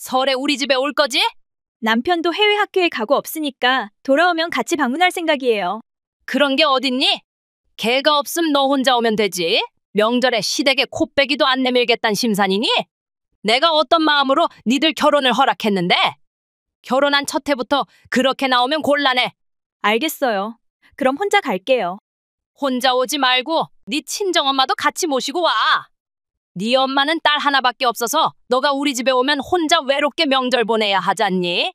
설에 우리 집에 올 거지? 남편도 해외 학교에 가고 없으니까 돌아오면 같이 방문할 생각이에요. 그런 게 어딨니? 걔가 없음 너 혼자 오면 되지. 명절에 시댁에 코빼기도 안 내밀겠단 심산이니? 내가 어떤 마음으로 니들 결혼을 허락했는데? 결혼한 첫 해부터 그렇게 나오면 곤란해. 알겠어요. 그럼 혼자 갈게요. 혼자 오지 말고 네 친정엄마도 같이 모시고 와. 네 엄마는 딸 하나밖에 없어서 너가 우리 집에 오면 혼자 외롭게 명절 보내야 하잖니?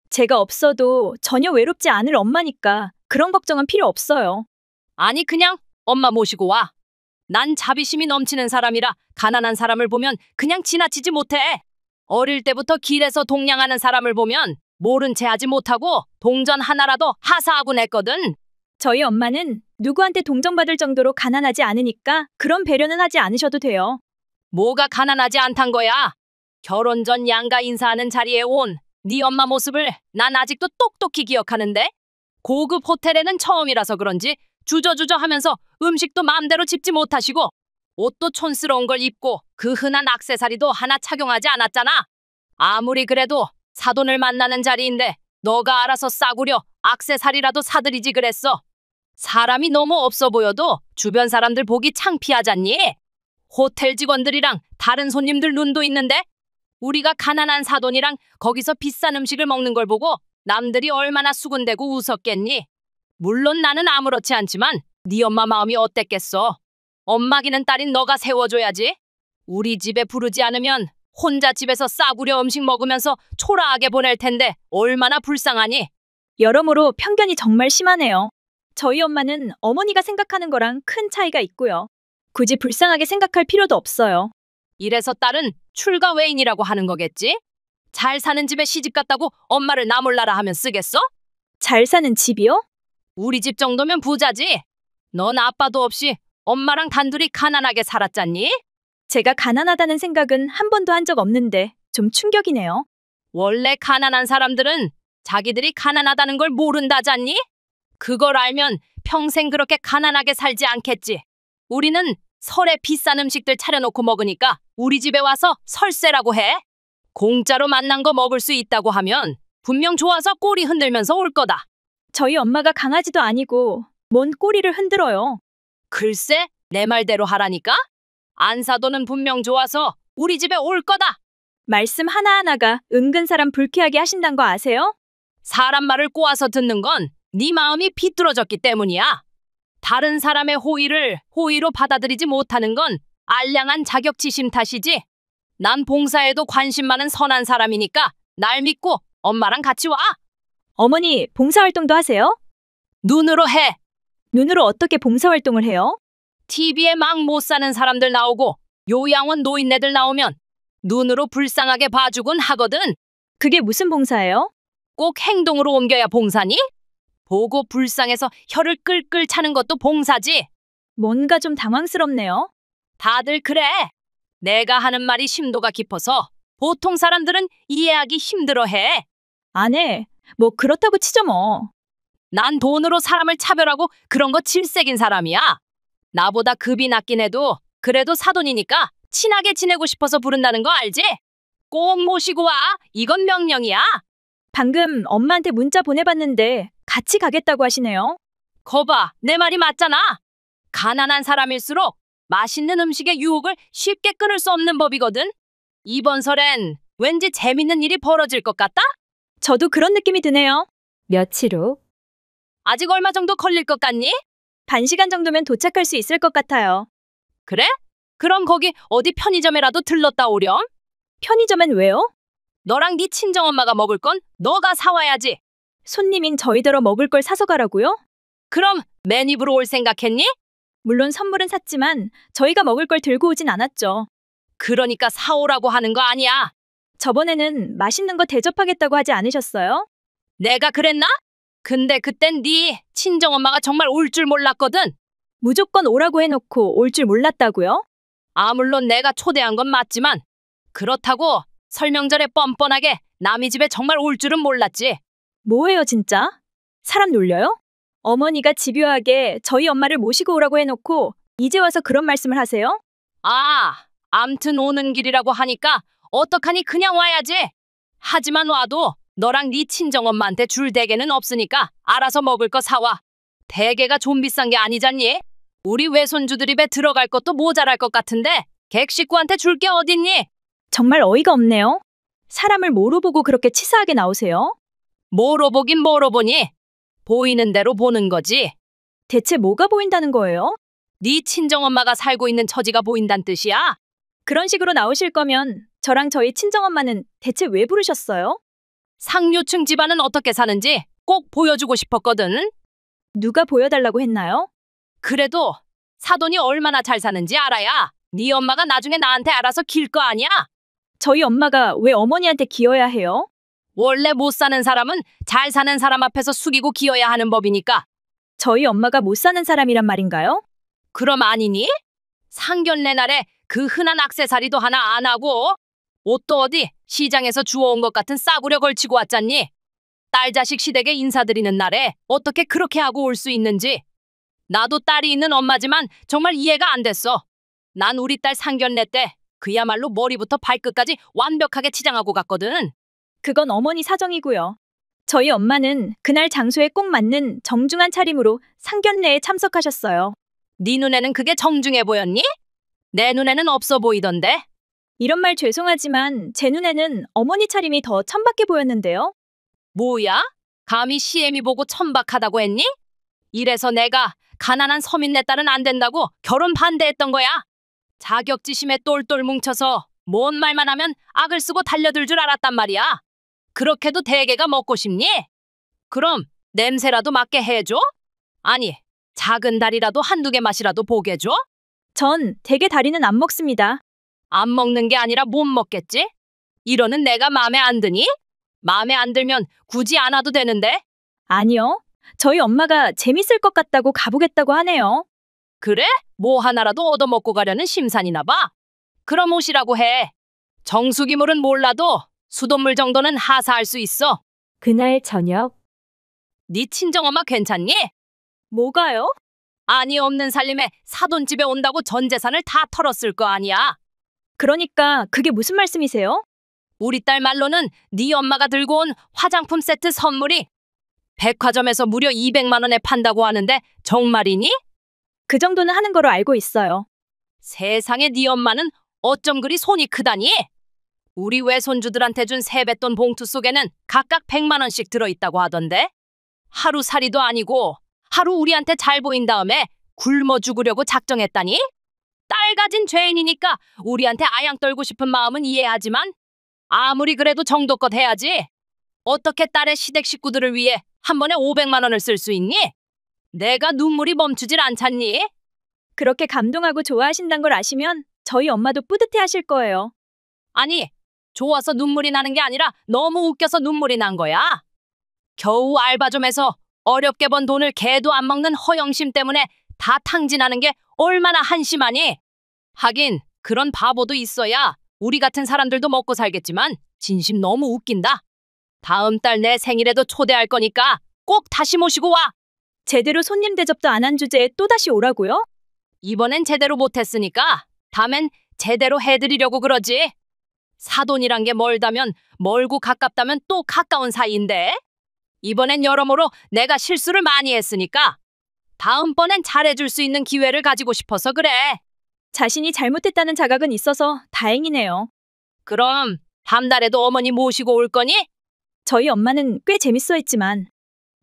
제가 없어도 전혀 외롭지 않을 엄마니까 그런 걱정은 필요 없어요. 아니 그냥 엄마 모시고 와. 난 자비심이 넘치는 사람이라 가난한 사람을 보면 그냥 지나치지 못해. 어릴 때부터 길에서 동냥하는 사람을 보면 모른 채 하지 못하고 동전 하나라도 하사하곤 했거든. 저희 엄마는 누구한테 동정받을 정도로 가난하지 않으니까 그런 배려는 하지 않으셔도 돼요. 뭐가 가난하지 않단 거야. 결혼 전 양가 인사하는 자리에 온 네 엄마 모습을 난 아직도 똑똑히 기억하는데? 고급 호텔에는 처음이라서 그런지 주저주저 하면서 음식도 마음대로 집지 못하시고 옷도 촌스러운 걸 입고 그 흔한 액세서리도 하나 착용하지 않았잖아. 아무리 그래도 사돈을 만나는 자리인데 너가 알아서 싸구려 액세서리라도 사드리지 그랬어. 사람이 너무 없어 보여도 주변 사람들 보기 창피하잖니? 호텔 직원들이랑 다른 손님들 눈도 있는데 우리가 가난한 사돈이랑 거기서 비싼 음식을 먹는 걸 보고 남들이 얼마나 수군대고 웃었겠니? 물론 나는 아무렇지 않지만 네 엄마 마음이 어땠겠어? 엄마기는 딸인 너가 세워줘야지. 우리 집에 부르지 않으면 혼자 집에서 싸구려 음식 먹으면서 초라하게 보낼 텐데 얼마나 불쌍하니? 여러모로 편견이 정말 심하네요. 저희 엄마는 어머니가 생각하는 거랑 큰 차이가 있고요. 굳이 불쌍하게 생각할 필요도 없어요. 이래서 딸은 출가 외인이라고 하는 거겠지? 잘 사는 집에 시집 갔다고 엄마를 나 몰라라 하면 쓰겠어? 잘 사는 집이요? 우리 집 정도면 부자지. 넌 아빠도 없이 엄마랑 단둘이 가난하게 살았잖니? 제가 가난하다는 생각은 한 번도 한 적 없는데 좀 충격이네요. 원래 가난한 사람들은 자기들이 가난하다는 걸 모른다잖니? 그걸 알면 평생 그렇게 가난하게 살지 않겠지. 우리는 설에 비싼 음식들 차려놓고 먹으니까 우리 집에 와서 설세라고 해. 공짜로 만난 거 먹을 수 있다고 하면 분명 좋아서 꼬리 흔들면서 올 거다. 저희 엄마가 강아지도 아니고 뭔 꼬리를 흔들어요. 글쎄, 내 말대로 하라니까? 안사돈은 분명 좋아서 우리 집에 올 거다. 말씀 하나하나가 은근 사람 불쾌하게 하신단 거 아세요? 사람 말을 꼬아서 듣는 건 네 마음이 비뚤어졌기 때문이야. 다른 사람의 호의를 호의로 받아들이지 못하는 건 알량한 자격지심 탓이지. 난 봉사에도 관심 많은 선한 사람이니까 날 믿고 엄마랑 같이 와. 어머니 봉사활동도 하세요? 눈으로 해. 눈으로 어떻게 봉사활동을 해요? TV에 막 못 사는 사람들 나오고 요양원 노인네들 나오면 눈으로 불쌍하게 봐주곤 하거든. 그게 무슨 봉사예요? 꼭 행동으로 옮겨야 봉사니? 보고 불쌍해서 혀를 끌끌 차는 것도 봉사지. 뭔가 좀 당황스럽네요. 다들 그래. 내가 하는 말이 심도가 깊어서 보통 사람들은 이해하기 힘들어해. 안 해. 뭐 그렇다고 치죠 뭐. 난 돈으로 사람을 차별하고 그런 거 질색인 사람이야. 나보다 급이 낮긴 해도 그래도 사돈이니까 친하게 지내고 싶어서 부른다는 거 알지? 꼭 모시고 와. 이건 명령이야. 방금 엄마한테 문자 보내봤는데 같이 가겠다고 하시네요. 거봐, 내 말이 맞잖아. 가난한 사람일수록 맛있는 음식의 유혹을 쉽게 끊을 수 없는 법이거든. 이번 설엔 왠지 재밌는 일이 벌어질 것 같다? 저도 그런 느낌이 드네요. 며칠 후. 아직 얼마 정도 걸릴 것 같니? 반 시간 정도면 도착할 수 있을 것 같아요. 그래? 그럼 거기 어디 편의점에라도 들렀다 오렴? 편의점엔 왜요? 너랑 네 친정엄마가 먹을 건 너가 사와야지. 손님인 저희더러 먹을 걸 사서 가라고요? 그럼 맨입으로 올 생각했니? 물론 선물은 샀지만 저희가 먹을 걸 들고 오진 않았죠. 그러니까 사오라고 하는 거 아니야. 저번에는 맛있는 거 대접하겠다고 하지 않으셨어요? 내가 그랬나? 근데 그땐 네 친정엄마가 정말 올 줄 몰랐거든. 무조건 오라고 해놓고 올 줄 몰랐다고요? 물론 내가 초대한 건 맞지만 그렇다고 설명절에 뻔뻔하게 남의 집에 정말 올 줄은 몰랐지. 뭐예요 진짜? 사람 놀려요? 어머니가 집요하게 저희 엄마를 모시고 오라고 해놓고 이제 와서 그런 말씀을 하세요? 암튼 오는 길이라고 하니까 어떡하니 그냥 와야지. 하지만 와도 너랑 네 친정엄마한테 줄 대게는 없으니까 알아서 먹을 거 사와. 대게가 좀 비싼 게 아니잖니? 우리 외손주들 입에 들어갈 것도 모자랄 것 같은데 객 식구한테 줄 게 어딨니? 정말 어이가 없네요. 사람을 뭐로 보고 그렇게 치사하게 나오세요? 뭐로 보긴 뭐로 보니? 보이는 대로 보는 거지. 대체 뭐가 보인다는 거예요? 네 친정엄마가 살고 있는 처지가 보인단 뜻이야? 그런 식으로 나오실 거면 저랑 저희 친정엄마는 대체 왜 부르셨어요? 상류층 집안은 어떻게 사는지 꼭 보여주고 싶었거든. 누가 보여달라고 했나요? 그래도 사돈이 얼마나 잘 사는지 알아야 네 엄마가 나중에 나한테 알아서 길 거 아니야? 저희 엄마가 왜 어머니한테 기어야 해요? 원래 못 사는 사람은 잘 사는 사람 앞에서 숙이고 기어야 하는 법이니까. 저희 엄마가 못 사는 사람이란 말인가요? 그럼 아니니? 상견례 날에 그 흔한 액세서리도 하나 안 하고 옷도 어디 시장에서 주워온 것 같은 싸구려 걸치고 왔잖니? 딸 자식 시댁에 인사드리는 날에 어떻게 그렇게 하고 올 수 있는지. 나도 딸이 있는 엄마지만 정말 이해가 안 됐어. 난 우리 딸 상견례 때 그야말로 머리부터 발끝까지 완벽하게 치장하고 갔거든. 그건 어머니 사정이고요. 저희 엄마는 그날 장소에 꼭 맞는 정중한 차림으로 상견례에 참석하셨어요. 네 눈에는 그게 정중해 보였니? 내 눈에는 없어 보이던데. 이런 말 죄송하지만 제 눈에는 어머니 차림이 더 천박해 보였는데요. 뭐야? 감히 시애미 보고 천박하다고 했니? 이래서 내가 가난한 서민 내 딸은 안 된다고 결혼 반대했던 거야. 자격지심에 똘똘 뭉쳐서 뭔 말만 하면 악을 쓰고 달려들 줄 알았단 말이야. 그렇게도 대게가 먹고 싶니? 그럼 냄새라도 맡게 해줘? 아니, 작은 다리라도 한두 개 맛이라도 보게 줘? 전 대게 다리는 안 먹습니다. 안 먹는 게 아니라 못 먹겠지? 이러는 내가 마음에 안 드니? 마음에 안 들면 굳이 안 와도 되는데? 아니요. 저희 엄마가 재밌을 것 같다고 가보겠다고 하네요. 그래? 뭐 하나라도 얻어먹고 가려는 심산이나 봐. 그럼 오시라고 해. 정수기물은 몰라도 수돗물 정도는 하사할 수 있어. 그날 저녁. 네 친정엄마 괜찮니? 뭐가요? 아니 없는 살림에 사돈집에 온다고 전 재산을 다 털었을 거 아니야. 그러니까 그게 무슨 말씀이세요? 우리 딸 말로는 네 엄마가 들고 온 화장품 세트 선물이 백화점에서 무려 200만 원에 판다고 하는데 정말이니? 그 정도는 하는 거로 알고 있어요. 세상에 네 엄마는 어쩜 그리 손이 크다니? 우리 외손주들한테 준 세뱃돈 봉투 속에는 각각 100만 원씩 들어있다고 하던데? 하루살이도 아니고 하루 우리한테 잘 보인 다음에 굶어 죽으려고 작정했다니? 딸 가진 죄인이니까 우리한테 아양 떨고 싶은 마음은 이해하지만 아무리 그래도 정도껏 해야지. 어떻게 딸의 시댁 식구들을 위해 한 번에 500만 원을 쓸 수 있니? 내가 눈물이 멈추질 않잖니? 그렇게 감동하고 좋아하신다는 걸 아시면 저희 엄마도 뿌듯해하실 거예요. 아니, 좋아서 눈물이 나는 게 아니라 너무 웃겨서 눈물이 난 거야. 겨우 알바 좀 해서 어렵게 번 돈을 개도 안 먹는 허영심 때문에 다 탕진하는 게 얼마나 한심하니? 하긴 그런 바보도 있어야 우리 같은 사람들도 먹고 살겠지만 진심 너무 웃긴다. 다음 달 내 생일에도 초대할 거니까 꼭 다시 모시고 와. 제대로 손님 대접도 안 한 주제에 또다시 오라고요? 이번엔 제대로 못했으니까 다음엔 제대로 해드리려고 그러지. 사돈이란 게 멀다면 멀고 가깝다면 또 가까운 사이인데 이번엔 여러모로 내가 실수를 많이 했으니까 다음번엔 잘해줄 수 있는 기회를 가지고 싶어서 그래. 자신이 잘못했다는 자각은 있어서 다행이네요. 그럼 다음 달에도 어머니 모시고 올 거니? 저희 엄마는 꽤 재밌어 했지만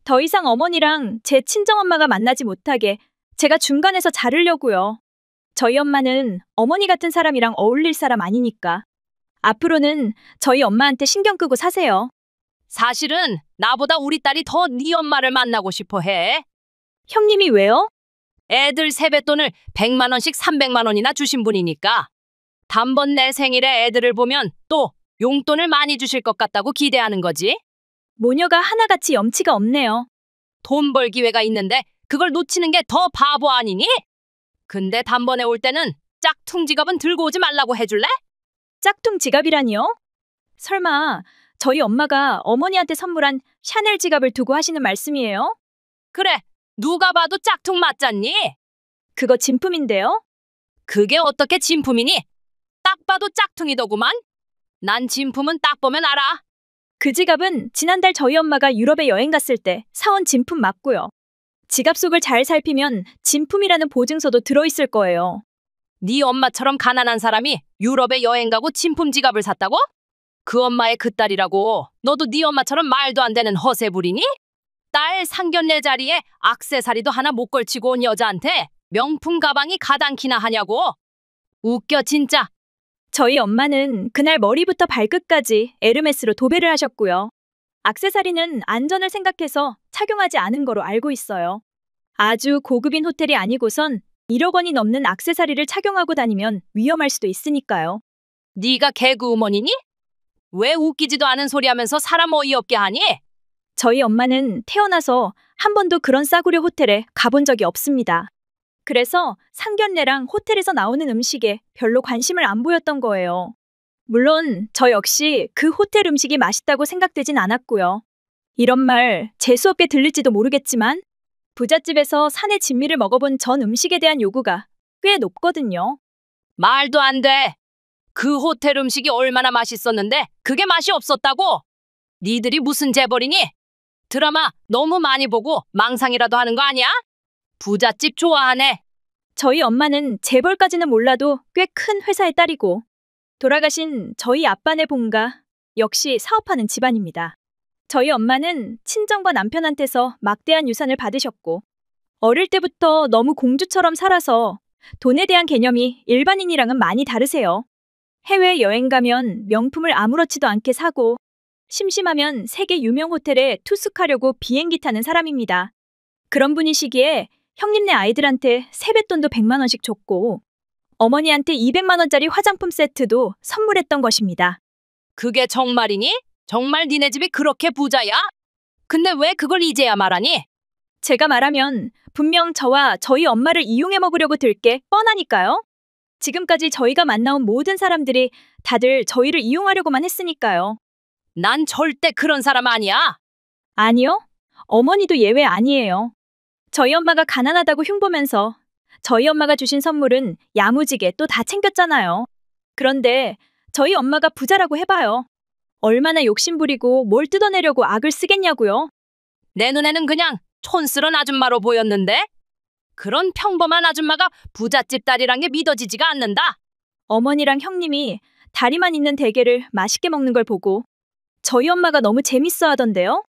더 이상 어머니랑 제 친정엄마가 만나지 못하게 제가 중간에서 자르려고요. 저희 엄마는 어머니 같은 사람이랑 어울릴 사람 아니니까. 앞으로는 저희 엄마한테 신경 끄고 사세요. 사실은 나보다 우리 딸이 더 네 엄마를 만나고 싶어 해. 형님이 왜요? 애들 세뱃돈을 100만 원씩 300만 원이나 주신 분이니까. 단번 내 생일에 애들을 보면 또 용돈을 많이 주실 것 같다고 기대하는 거지. 모녀가 하나같이 염치가 없네요. 돈 벌 기회가 있는데 그걸 놓치는 게 더 바보 아니니? 근데 단번에 올 때는 짝퉁 지갑은 들고 오지 말라고 해줄래? 짝퉁 지갑이라니요? 설마 저희 엄마가 어머니한테 선물한 샤넬 지갑을 두고 하시는 말씀이에요? 그래, 누가 봐도 짝퉁 맞잖니? 그거 진품인데요? 그게 어떻게 진품이니? 딱 봐도 짝퉁이더구만. 난 진품은 딱 보면 알아. 그 지갑은 지난달 저희 엄마가 유럽에 여행 갔을 때 사온 진품 맞고요. 지갑 속을 잘 살피면 진품이라는 보증서도 들어있을 거예요. 네 엄마처럼 가난한 사람이 유럽에 여행 가고 진품 지갑을 샀다고? 그 엄마의 그 딸이라고 너도 네 엄마처럼 말도 안 되는 허세 부리니? 딸 상견례 자리에 액세서리도 하나 못 걸치고 온 여자한테 명품 가방이 가당키나 하냐고. 웃겨 진짜. 저희 엄마는 그날 머리부터 발끝까지 에르메스로 도배를 하셨고요. 액세서리는 안전을 생각해서 착용하지 않은 거로 알고 있어요. 아주 고급인 호텔이 아니고선 1억 원이 넘는 액세서리를 착용하고 다니면 위험할 수도 있으니까요. 네가 개그우먼이니? 왜 웃기지도 않은 소리 하면서 사람 어이없게 하니? 저희 엄마는 태어나서 한 번도 그런 싸구려 호텔에 가본 적이 없습니다. 그래서 상견례랑 호텔에서 나오는 음식에 별로 관심을 안 보였던 거예요. 물론 저 역시 그 호텔 음식이 맛있다고 생각되진 않았고요. 이런 말 재수없게 들릴지도 모르겠지만 부잣집에서 산의 진미를 먹어본 전 음식에 대한 요구가 꽤 높거든요. 말도 안 돼. 그 호텔 음식이 얼마나 맛있었는데 그게 맛이 없었다고? 니들이 무슨 재벌이니? 드라마 너무 많이 보고 망상이라도 하는 거 아니야? 부잣집 좋아하네. 저희 엄마는 재벌까지는 몰라도 꽤 큰 회사의 딸이고 돌아가신 저희 아빠네 본가 역시 사업하는 집안입니다. 저희 엄마는 친정과 남편한테서 막대한 유산을 받으셨고 어릴 때부터 너무 공주처럼 살아서 돈에 대한 개념이 일반인이랑은 많이 다르세요. 해외 여행 가면 명품을 아무렇지도 않게 사고 심심하면 세계 유명 호텔에 투숙하려고 비행기 타는 사람입니다. 그런 분이시기에 형님네 아이들한테 세뱃돈도 100만 원씩 줬고 어머니한테 200만 원짜리 화장품 세트도 선물했던 것입니다. 그게 정말이니? 정말 니네 집이 그렇게 부자야? 근데 왜 그걸 이제야 말하니? 제가 말하면 분명 저와 저희 엄마를 이용해 먹으려고 들 게 뻔하니까요. 지금까지 저희가 만나온 모든 사람들이 다들 저희를 이용하려고만 했으니까요. 난 절대 그런 사람 아니야. 아니요. 어머니도 예외 아니에요. 저희 엄마가 가난하다고 흉보면서 저희 엄마가 주신 선물은 야무지게 또 다 챙겼잖아요. 그런데 저희 엄마가 부자라고 해봐요. 얼마나 욕심부리고 뭘 뜯어내려고 악을 쓰겠냐고요. 내 눈에는 그냥 촌스런 아줌마로 보였는데? 그런 평범한 아줌마가 부잣집 딸이란 게 믿어지지가 않는다. 어머니랑 형님이 다리만 있는 대게를 맛있게 먹는 걸 보고 저희 엄마가 너무 재밌어 하던데요.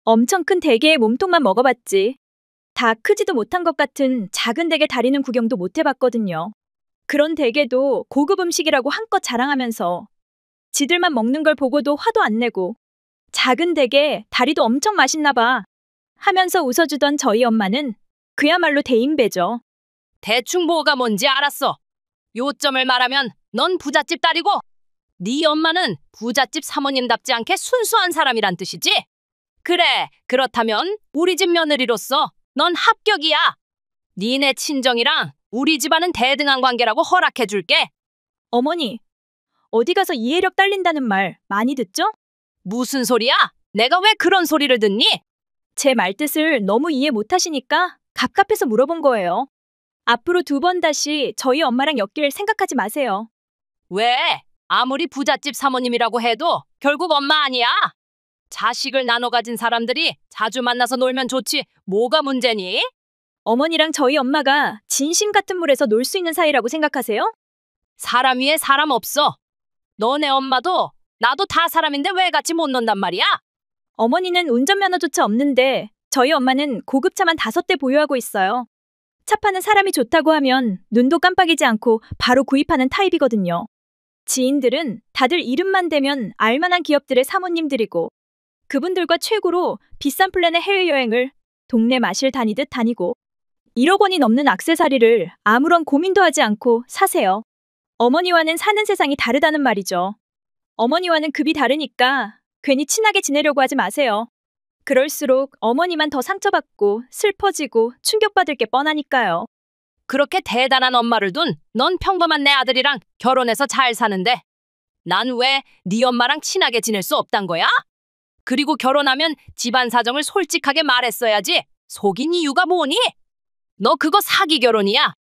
엄청 큰 대게의 몸통만 먹어봤지. 다 크지도 못한 것 같은 작은 대게 다리는 구경도 못 해봤거든요. 그런 대게도 고급 음식이라고 한껏 자랑하면서 지들만 먹는 걸 보고도 화도 안 내고 작은 대게 다리도 엄청 맛있나 봐 하면서 웃어주던 저희 엄마는 그야말로 대인배죠. 대충 뭐가 뭔지 알았어. 요점을 말하면 넌 부잣집 딸이고 네 엄마는 부잣집 사모님답지 않게 순수한 사람이란 뜻이지? 그래, 그렇다면 우리 집 며느리로서 넌 합격이야. 니네 친정이랑 우리 집안은 대등한 관계라고 허락해줄게. 어머니, 어디 가서 이해력 딸린다는 말 많이 듣죠? 무슨 소리야? 내가 왜 그런 소리를 듣니? 제 말뜻을 너무 이해 못하시니까 갑갑해서 물어본 거예요. 앞으로 2번 다시 저희 엄마랑 엮일 생각하지 마세요. 왜? 아무리 부잣집 사모님이라고 해도 결국 엄마 아니야? 자식을 나눠 가진 사람들이 자주 만나서 놀면 좋지 뭐가 문제니? 어머니랑 저희 엄마가 진심 같은 물에서 놀 수 있는 사이라고 생각하세요? 사람 위에 사람 없어. 너네 엄마도 나도 다 사람인데 왜 같이 못 논단 말이야? 어머니는 운전면허조차 없는데 저희 엄마는 고급차만 5대 보유하고 있어요. 차 파는 사람이 좋다고 하면 눈도 깜빡이지 않고 바로 구입하는 타입이거든요. 지인들은 다들 이름만 대면 알만한 기업들의 사모님들이고 그분들과 최고로 비싼 플랜의 해외여행을 동네 마실 다니듯 다니고 1억 원이 넘는 액세서리를 아무런 고민도 하지 않고 사세요. 어머니와는 사는 세상이 다르다는 말이죠. 어머니와는 급이 다르니까 괜히 친하게 지내려고 하지 마세요. 그럴수록 어머니만 더 상처받고 슬퍼지고 충격받을 게 뻔하니까요. 그렇게 대단한 엄마를 둔 넌 평범한 내 아들이랑 결혼해서 잘 사는데 난 왜 네 엄마랑 친하게 지낼 수 없단 거야? 그리고 결혼하면 집안 사정을 솔직하게 말했어야지. 속인 이유가 뭐니? 너 그거 사기 결혼이야.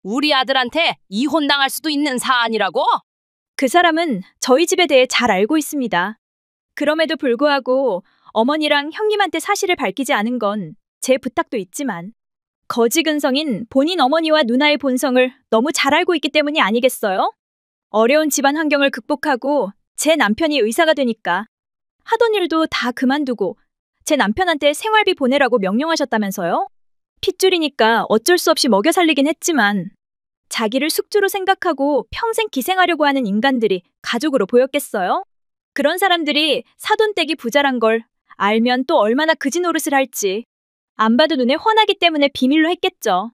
우리 아들한테 이혼당할 수도 있는 사안이라고? 그 사람은 저희 집에 대해 잘 알고 있습니다. 그럼에도 불구하고 어머니랑 형님한테 사실을 밝히지 않은 건 제 부탁도 있지만 거지근성인 본인 어머니와 누나의 본성을 너무 잘 알고 있기 때문이 아니겠어요? 어려운 집안 환경을 극복하고 제 남편이 의사가 되니까 하던 일도 다 그만두고 제 남편한테 생활비 보내라고 명령하셨다면서요? 핏줄이니까 어쩔 수 없이 먹여 살리긴 했지만 자기를 숙주로 생각하고 평생 기생하려고 하는 인간들이 가족으로 보였겠어요? 그런 사람들이 사돈댁이 부자란 걸 알면 또 얼마나 그지 노릇을 할지 안 봐도 눈에 훤하기 때문에 비밀로 했겠죠.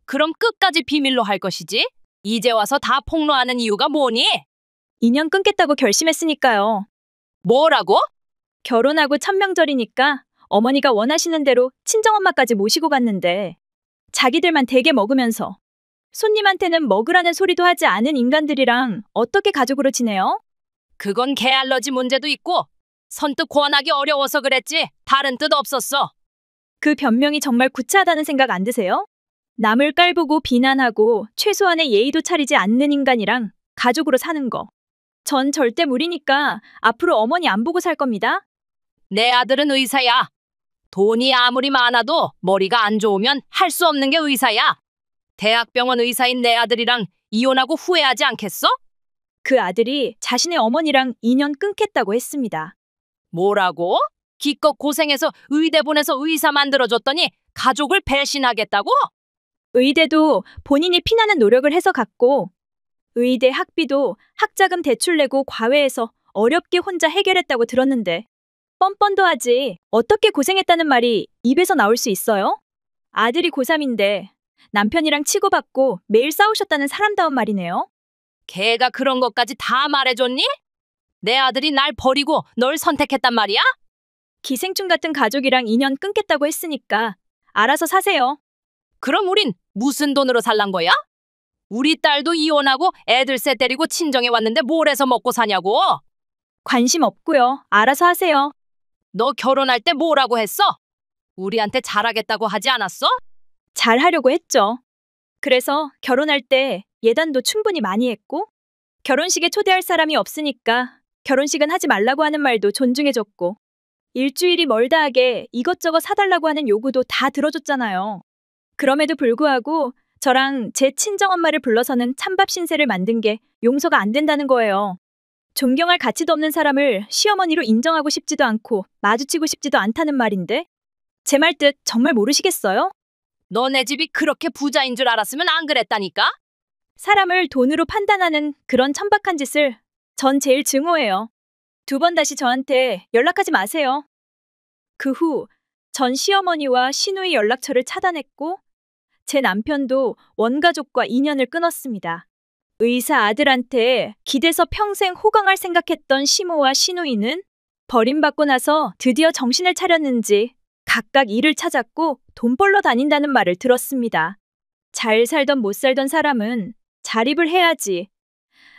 그럼 끝까지 비밀로 할 것이지? 이제 와서 다 폭로하는 이유가 뭐니? 인연 끊겠다고 결심했으니까요. 뭐라고? 결혼하고 천명절이니까 어머니가 원하시는 대로 친정엄마까지 모시고 갔는데 자기들만 대게 먹으면서 손님한테는 먹으라는 소리도 하지 않은 인간들이랑 어떻게 가족으로 지내요? 그건 개 알러지 문제도 있고 선뜻 권하기 어려워서 그랬지 다른 뜻 없었어. 그 변명이 정말 구차하다는 생각 안 드세요? 남을 깔보고 비난하고 최소한의 예의도 차리지 않는 인간이랑 가족으로 사는 거. 전 절대 무리니까 앞으로 어머니 안 보고 살 겁니다. 내 아들은 의사야. 돈이 아무리 많아도 머리가 안 좋으면 할 수 없는 게 의사야. 대학병원 의사인 내 아들이랑 이혼하고 후회하지 않겠어? 그 아들이 자신의 어머니랑 인연 끊겠다고 했습니다. 뭐라고? 기껏 고생해서 의대 보내서 의사 만들어줬더니 가족을 배신하겠다고? 의대도 본인이 피나는 노력을 해서 갔고 의대 학비도 학자금 대출 내고 과외해서 어렵게 혼자 해결했다고 들었는데 뻔뻔도 하지 어떻게 고생했다는 말이 입에서 나올 수 있어요? 아들이 고3인데 남편이랑 치고받고 매일 싸우셨다는 사람다운 말이네요. 걔가 그런 것까지 다 말해줬니? 내 아들이 날 버리고 널 선택했단 말이야? 기생충 같은 가족이랑 인연 끊겠다고 했으니까 알아서 사세요. 그럼 우린 무슨 돈으로 살란 거야? 우리 딸도 이혼하고 애들 셋 데리고 친정에 왔는데 뭘 해서 먹고 사냐고? 관심 없고요. 알아서 하세요. 너 결혼할 때 뭐라고 했어? 우리한테 잘하겠다고 하지 않았어? 잘하려고 했죠. 그래서 결혼할 때 예단도 충분히 많이 했고 결혼식에 초대할 사람이 없으니까 결혼식은 하지 말라고 하는 말도 존중해줬고 일주일이 멀다 하게 이것저것 사달라고 하는 요구도 다 들어줬잖아요. 그럼에도 불구하고 저랑 제 친정엄마를 불러서는 찬밥 신세를 만든 게 용서가 안 된다는 거예요. 존경할 가치도 없는 사람을 시어머니로 인정하고 싶지도 않고 마주치고 싶지도 않다는 말인데 제 말 뜻 정말 모르시겠어요? 너네 집이 그렇게 부자인 줄 알았으면 안 그랬다니까? 사람을 돈으로 판단하는 그런 천박한 짓을 전 제일 증오해요. 2번 다시 저한테 연락하지 마세요. 그 후 전 시어머니와 시누이 연락처를 차단했고 제 남편도 원가족과 인연을 끊었습니다. 의사 아들한테 기대서 평생 호강할 생각했던 시모와 시누이는 버림받고 나서 드디어 정신을 차렸는지 각각 일을 찾았고 돈 벌러 다닌다는 말을 들었습니다. 잘 살던 못 살던 사람은 자립을 해야지.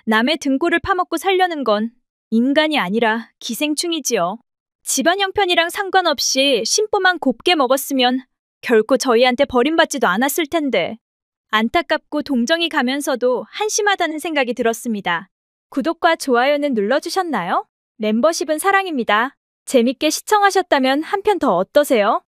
남의 등골을 파먹고 살려는 건 인간이 아니라 기생충이지요. 집안 형편이랑 상관없이 심보만 곱게 먹었으면 결코 저희한테 버림받지도 않았을 텐데 안타깝고 동정이 가면서도 한심하다는 생각이 들었습니다. 구독과 좋아요는 눌러주셨나요? 멤버십은 사랑입니다. 재밌게 시청하셨다면 한 편 더 어떠세요?